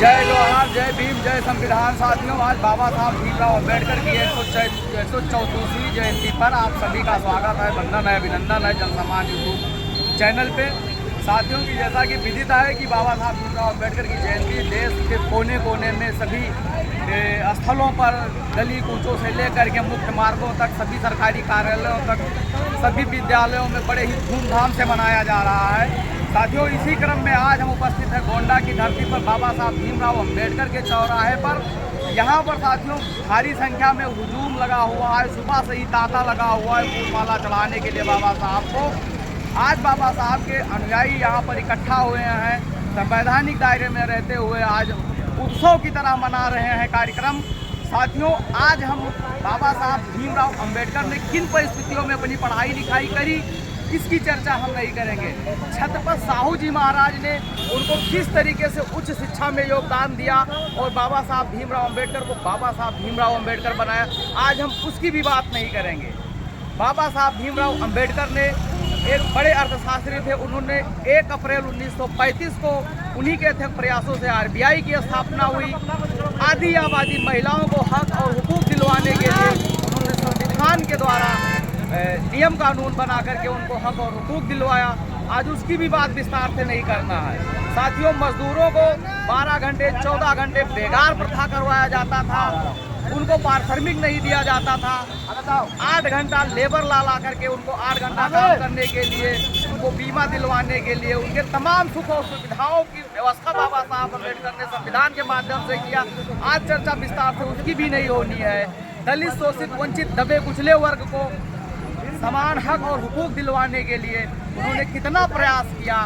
जय जोहार, जय भीम, जय संविधान। साथियों, आज बाबा साहब भीमराव अम्बेडकर की 134वीं जयंती पर आप सभी का स्वागत है, वंदन है, अभिनंदन है जनसमाज यूट्यूब चैनल पे। साथियों की जैसा कि विदित है कि बाबा साहब भीमराव अम्बेडकर की जयंती देश के कोने कोने में सभी स्थलों पर गली कूचों से लेकर के मुख्य मार्गों तक, सभी सरकारी कार्यालयों तक, सभी विद्यालयों में बड़े ही धूमधाम से मनाया जा रहा है। साथियों, इसी क्रम में आज हम उपस्थित हैं गोंडा की धरती पर बाबा साहब भीमराव अम्बेडकर के चौराहे पर। यहाँ पर साथियों भारी संख्या में हुजूम लगा हुआ है, सुबह से ही तांता लगा हुआ है फूलमाला चढ़ाने के लिए बाबा साहब को। आज बाबा साहब के अनुयायी यहाँ पर इकट्ठा हुए हैं, संवैधानिक दायरे में रहते हुए आज उत्सव की तरह मना रहे हैं कार्यक्रम। साथियों, आज हम बाबा साहब भीमराव अम्बेडकर ने किन परिस्थितियों में अपनी पढ़ाई लिखाई करी, इसकी चर्चा हम नहीं करेंगे। छत्रपति साहू जी महाराज ने उनको किस तरीके से उच्च शिक्षा में योगदान दिया और बाबा साहब भीमराव अम्बेडकर को बाबा साहब भीमराव अम्बेडकर बनाया, आज हम उसकी भी बात नहीं करेंगे। बाबा साहब भीमराव अम्बेडकर ने एक बड़े अर्थशास्त्री थे। उन्होंने 1 अप्रैल 1935 को उन्हीं के थे प्रयासों से आरबीआई की स्थापना हुई। आदि आबादी महिलाओं को हक और हुकूक दिलवाने के लिए उन्होंने संविधान के द्वारा नियम कानून बना करके उनको हक और हुकूक दिलवाया। आज उसकी भी बात विस्तार से नहीं करना है। साथियों, मजदूरों को 12 घंटे 14 घंटे बेगार प्रथा करवाया जाता था, उनको पारिश्रमिक नहीं दिया जाता था। 8 घंटा लेबर ला करके उनको 8 घंटा काम करने के लिए, उनको बीमा दिलवाने के लिए, उनके तमाम सुख और सुविधाओं की व्यवस्था बाबा साहब अम्बेडकर ने संविधान के माध्यम से किया। आज चर्चा विस्तार से उसकी भी नहीं होनी है। दलित, शोषित, वंचित, दबे कुचले वर्ग को समान हक और हुकूक दिलवाने के लिए उन्होंने कितना प्रयास किया,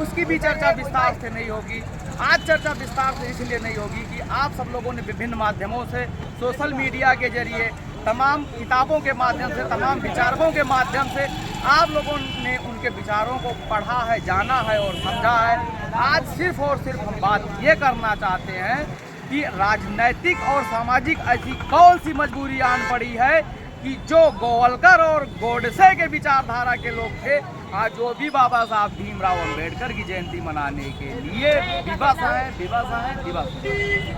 उसकी भी चर्चा विस्तार से नहीं होगी। आज चर्चा विस्तार से इसलिए नहीं होगी कि आप सब लोगों ने विभिन्न माध्यमों से, सोशल मीडिया के जरिए, तमाम किताबों के माध्यम से, तमाम विचारकों के माध्यम से आप लोगों ने उनके विचारों को पढ़ा है, जाना है और समझा है। आज सिर्फ और सिर्फ हम बात ये करना चाहते हैं कि राजनैतिक और सामाजिक ऐसी कौन सी मजबूरी आन पड़ी है कि जो गोवलकर और गोडसे के विचारधारा के लोग थे, आज जो भी बाबा साहब भीमराव अम्बेडकर की जयंती मनाने के लिए विवश हैं।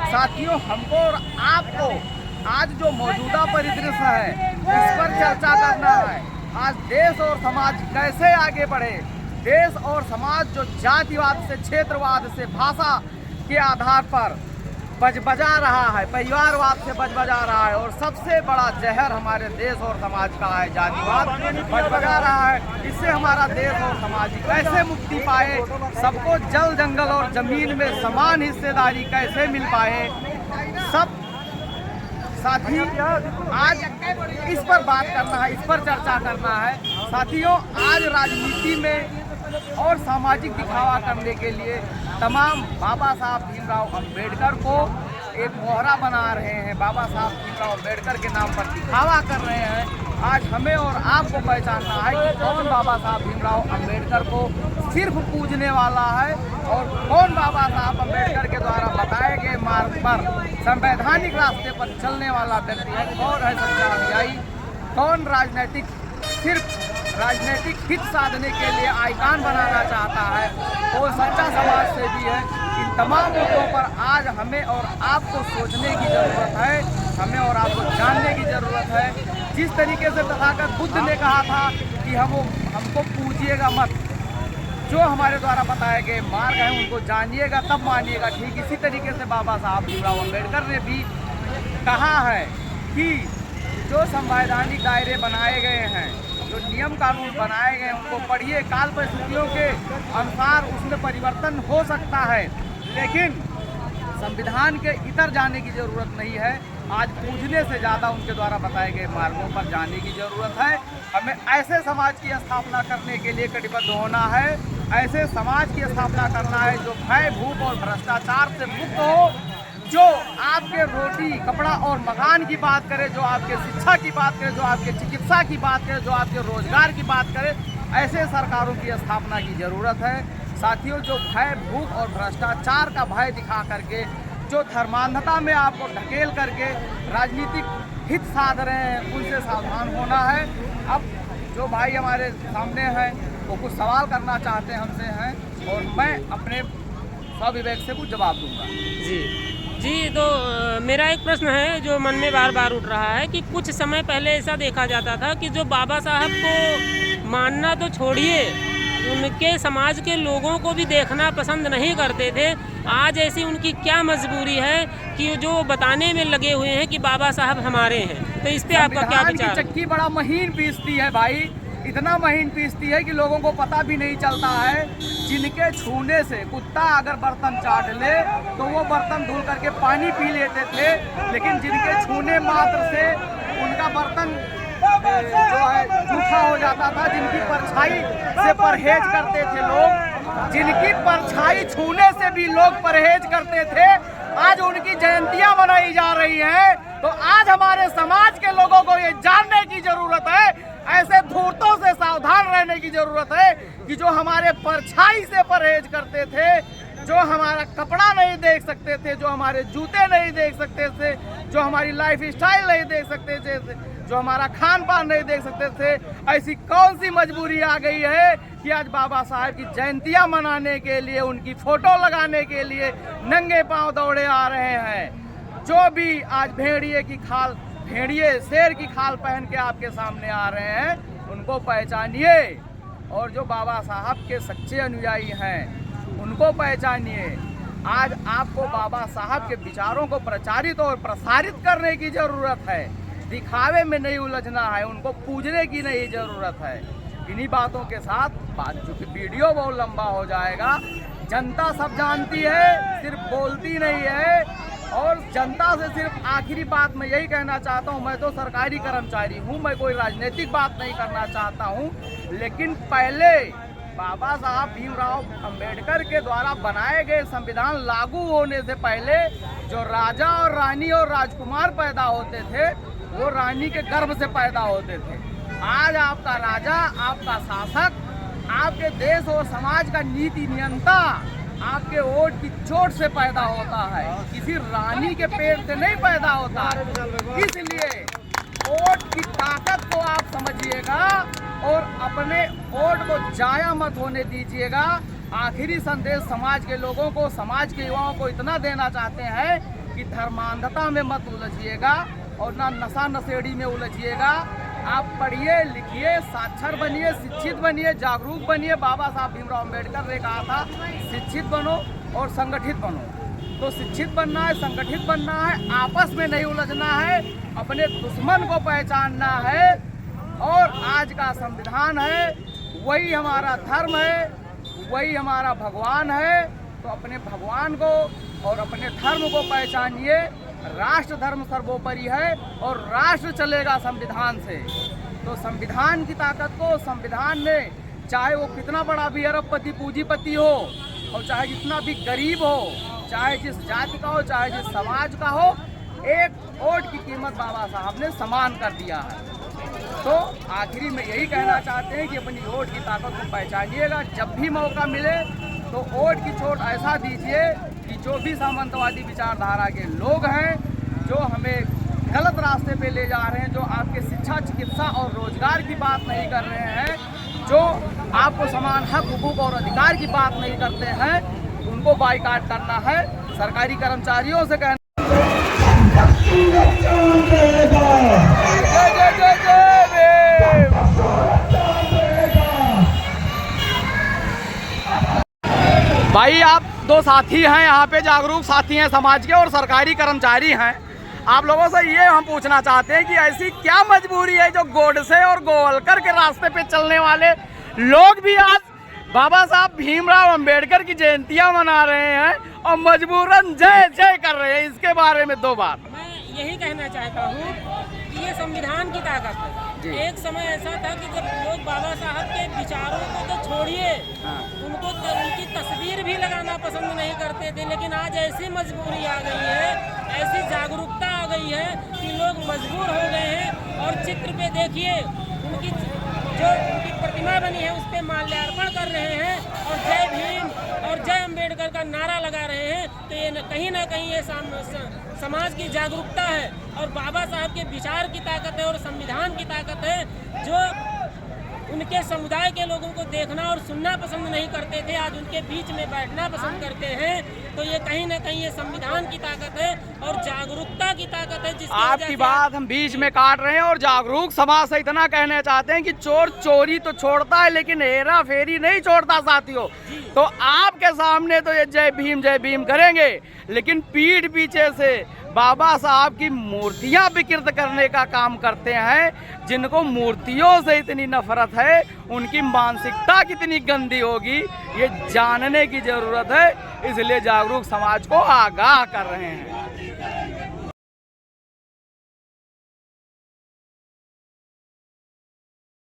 साथियों, हमको और आपको आज जो मौजूदा परिदृश्य है इस पर चर्चा करना है। आज देश और समाज कैसे आगे बढ़े। देश और समाज जो जातिवाद से, क्षेत्रवाद से, भाषा के आधार पर बजा रहा है, परिवारवाद से बजा रहा है, और सबसे बड़ा जहर हमारे देश और समाज का है जातिवाद, बजा रहा है। इससे हमारा देश और समाज कैसे मुक्ति पाए, सबको जल, जंगल और जमीन में समान हिस्सेदारी कैसे मिल पाए, सब साथी आज इस पर बात करना है, इस पर चर्चा करना है। साथियों, आज राजनीति में और सामाजिक दिखावा करने के लिए तमाम बाबा साहब भीमराव अम्बेडकर को एक मोहरा बना रहे हैं, बाबा साहब भीमराव अम्बेडकर के नाम पर दिखावा कर रहे हैं। आज हमें और आपको पहचानना है कि कौन बाबा साहब भीमराव अम्बेडकर को सिर्फ पूजने वाला है और कौन बाबा साहब अम्बेडकर के द्वारा बताए गए मार्ग पर संवैधानिक रास्ते पर चलने वाला व्यक्ति है, कौन है सच्चा अनुयायी, कौन सिर्फ राजनीतिक हित साधने के लिए आइकान बनाना चाहता है, वो सच्चा समाज सेवी है। इन तमाम मुद्दों पर आज हमें और आपको सोचने की ज़रूरत है, हमें और आपको जानने की ज़रूरत है। जिस तरीके से तथागत बुद्ध ने कहा था कि हमको पूजिएगा मत, जो हमारे द्वारा बताए गए मार्ग हैं उनको जानिएगा तब मानिएगा, ठीक इसी तरीके से बाबा साहब भीमराव अम्बेडकर ने भी कहा है कि जो संवैधानिक दायरे बनाए गए हैं, जो नियम कानून बनाए गए, उनको पढ़िए। काल परिस्थितियों के अनुसार उसमें परिवर्तन हो सकता है, लेकिन संविधान के इतर जाने की ज़रूरत नहीं है। आज पूजने से ज़्यादा उनके द्वारा बताए गए मार्गों पर जाने की ज़रूरत है। हमें ऐसे समाज की स्थापना करने के लिए कटिबद्ध होना है, ऐसे समाज की स्थापना करना है जो भय, भूख और भ्रष्टाचार से मुक्त हो, जो आपके रोटी, कपड़ा और मकान की बात करे, जो आपके शिक्षा की बात करे, जो आपके चिकित्सा की बात करे, जो आपके रोजगार की बात करे, ऐसे सरकारों की स्थापना की ज़रूरत है। साथियों, जो भय, भूख और भ्रष्टाचार का भय दिखा करके, जो धर्मांधता में आपको ढकेल करके राजनीतिक हित साध रहे हैं, उनसे सावधान होना है। अब जो भाई हमारे सामने हैं वो कुछ सवाल करना चाहते हैं हमसे हैं, और मैं अपने सविवेक से कुछ जवाब दूंगा। जी जी, तो मेरा एक प्रश्न है जो मन में बार बार उठ रहा है कि कुछ समय पहले ऐसा देखा जाता था कि जो बाबा साहब को मानना तो छोड़िए, उनके समाज के लोगों को भी देखना पसंद नहीं करते थे। आज ऐसी उनकी क्या मजबूरी है कि जो बताने में लगे हुए हैं कि बाबा साहब हमारे हैं? तो इस पे आपका क्या विचार है? चक्की बड़ा महीन पीसती है भाई, इतना महीन पीसती है कि लोगों को पता भी नहीं चलता है। जिनके छूने से कुत्ता अगर बर्तन चाट ले तो वो बर्तन धुल करके पानी पी लेते थे, लेकिन जिनके छूने मात्र से उनका बर्तन जो है जूठा हो जाता था, जिनकी परछाई से परहेज करते थे लोग, जिनकी परछाई छूने से भी लोग परहेज करते थे, आज उनकी जयंतियां मनाई जा रही हैं। तो आज हमारे समाज के लोगों को ये जानने की जरूरत है, ऐसे धूर्तों से सावधान रहने की जरूरत है कि जो हमारे परछाई से परहेज करते थे, जो हमारा कपड़ा नहीं देख सकते थे, जो हमारे जूते नहीं देख सकते थे, जो हमारी लाइफ स्टाइल नहीं देख सकते थे, जो हमारा खान पान नहीं देख सकते थे, ऐसी कौन सी मजबूरी आ गई है कि आज बाबा साहब की जयंतियां मनाने के लिए, उनकी फोटो लगाने के लिए नंगे पांव दौड़े आ रहे हैं। जो भी आज भेड़िए की खाल, भेड़िए शेर की खाल पहन के आपके सामने आ रहे हैं, उनको पहचानिए, और जो बाबा साहब के सच्चे अनुयायी हैं उनको पहचानिए। आज आपको बाबा साहब के विचारों को प्रचारित और प्रसारित करने की जरूरत है, दिखावे में नहीं उलझना है, उनको पूजने की नहीं जरूरत है। इन्हीं बातों के साथ जो वीडियो बहुत लंबा हो जाएगा, जनता सब जानती है, सिर्फ बोलती नहीं है। और जनता से सिर्फ आखिरी बात मैं यही कहना चाहता हूँ, मैं तो सरकारी कर्मचारी हूँ, मैं कोई राजनीतिक बात नहीं करना चाहता हूँ, लेकिन पहले बाबा साहब भीमराव अंबेडकर के द्वारा बनाए गए संविधान लागू होने से पहले जो राजा और रानी और राजकुमार पैदा होते थे, वो रानी के गर्भ से पैदा होते थे। आज आपका राजा, आपका शासक, आपके देश और समाज का नीति नियंता आपके वोट की चोट से पैदा होता है, किसी रानी के पेट से नहीं पैदा होता। इसलिए वोट की ताकत को आप समझिएगा और अपने वोट को जाया मत होने दीजिएगा। आखिरी संदेश समाज के लोगों को, समाज के युवाओं को इतना देना चाहते हैं कि धर्मांधता में मत उलझिएगा और ना नशा नशेड़ी में उलझिएगा। आप पढ़िए, लिखिए, साक्षर बनिए, शिक्षित बनिए, जागरूक बनिए। बाबा साहब भीमराव अंबेडकर ने कहा था शिक्षित बनो और संगठित बनो। तो शिक्षित बनना है, संगठित बनना है, आपस में नहीं उलझना है, अपने दुश्मन को पहचानना है। और आज का संविधान है, वही हमारा धर्म है, वही हमारा भगवान है। तो अपने भगवान को और अपने धर्म को पहचानिए। राष्ट्र धर्म सर्वोपरि है और राष्ट्र चलेगा संविधान से। तो संविधान की ताकत को, संविधान में चाहे वो कितना बड़ा भी अरबपति पूंजीपति हो और चाहे जितना भी गरीब हो, चाहे जिस जाति का हो, चाहे जिस समाज का हो, एक वोट की कीमत बाबा साहब ने समान कर दिया है। तो आखिरी में यही कहना चाहते हैं कि अपनी वोट की ताकत को पहचानिएगा। जब भी मौका मिले तो वोट की चोट ऐसा दीजिए कि जो भी सामंतवादी विचारधारा के लोग हैं, जो हमें गलत रास्ते पे ले जा रहे हैं, जो आपके शिक्षा, चिकित्सा और रोजगार की बात नहीं कर रहे हैं, जो आपको समान हक, हुकूक और अधिकार की बात नहीं करते हैं, उनको बाइकाट करना है। सरकारी कर्मचारियों से कहना भाई, आप दो साथी हैं यहाँ पे, जागरूक साथी हैं समाज के और सरकारी कर्मचारी हैं। आप लोगों से ये हम पूछना चाहते हैं कि ऐसी क्या मजबूरी है जो गोडसे और गोवलकर के रास्ते पे चलने वाले लोग भी आज बाबा साहब भीमराव अंबेडकर की जयंतियां मना रहे हैं और मजबूरन जय जय कर रहे हैं। इसके बारे में दो बात मैं यही कहना चाहता हूँ कि ये संविधान की ताकत है। एक समय ऐसा था कि जब लोग बाबा साहब के विचारों को तो छोड़िए, उनको उनकी तस्वीर भी लगाना पसंद नहीं करते थे, लेकिन आज ऐसी मजबूरी आ गई है, ऐसी जागरूकता आ गई है कि लोग मजबूर हो गए हैं। और चित्र पे देखिए, उनकी जो उनकी प्रतिमा बनी है उस पर माल्यार्पण कर रहे हैं और जय भीम और जय अंबेडकर का नारा लगा रहे हैं। तो ये कहीं ना कहीं ये समाज की जागरूकता है और बाबा साहब के विचार की ताकत है और संविधान की ताकत है, जो उनके समुदाय के लोगों को देखना और सुनना पसंद नहीं करते थे, आज उनके बीच में बैठना पसंद करते हैं। तो ये कहीं ना कहीं ये संविधान की ताकत है और जागरूकता की ताकत है। जिसकी आपकी बात हम बीच में काट रहे हैं और जागरूक समाज से इतना कहना चाहते हैं कि चोर चोरी तो छोड़ता है लेकिन हेरा फेरी नहीं छोड़ता साथियों। तो आपके सामने तो ये जय भीम करेंगे, लेकिन पीठ पीछे से बाबा साहब की मूर्तियां विकृत करने का काम करते हैं। जिनको मूर्तियों से इतनी नफरत है, उनकी मानसिकता कितनी गंदी होगी ये जानने की जरूरत है। इसलिए जागरूक समाज को आगाह कर रहे हैं।